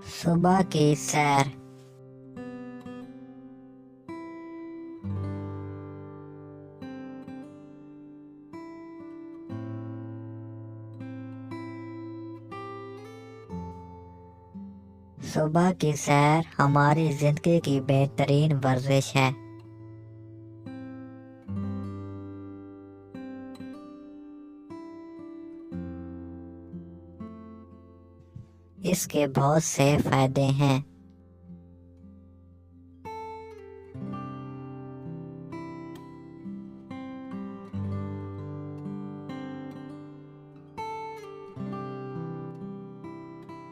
صبح کی سیر۔ صبح کی سیر ہماری زندگی کی بہترین ورزش ہے۔ اس کے بہت سے فائدے ہیں۔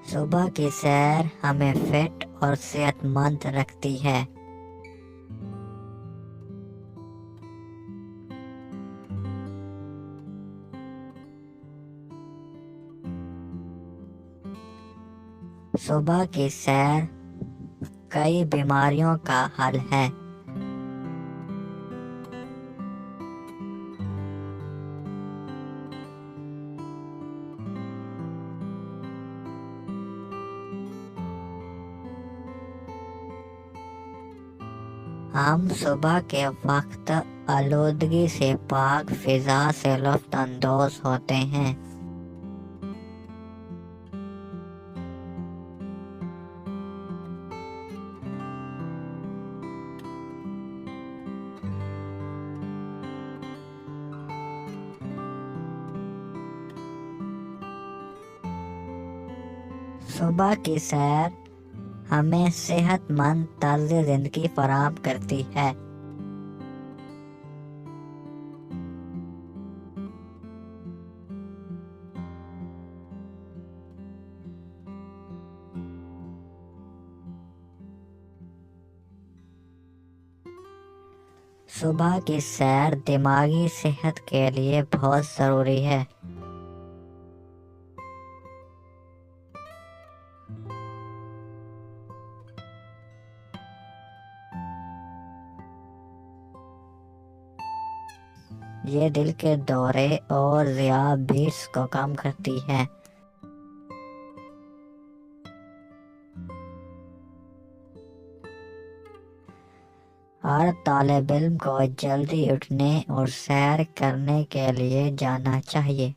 صبح کی سیر ہمیں فٹ اور صحت مند رکھتی ہے۔ صبح کی سیر کئی بیماریوں کا حل ہے۔ ہم صبح کے وقت آلودگی سے پاک فضا سے لطف اندوز ہوتے ہیں۔ صبح کی سیر ہمیں صحت مند طرز زندگی فراہم کرتی ہے۔ صبح کی سیر دماغی صحت کے لیے بہت ضروری ہے۔ یہ دل کے دورے اور ذیابیطس کو کم کرتی ہے۔ ہر طالب علم کو جلدی اٹھنے اور سیر کرنے کے لیے جانا چاہیے۔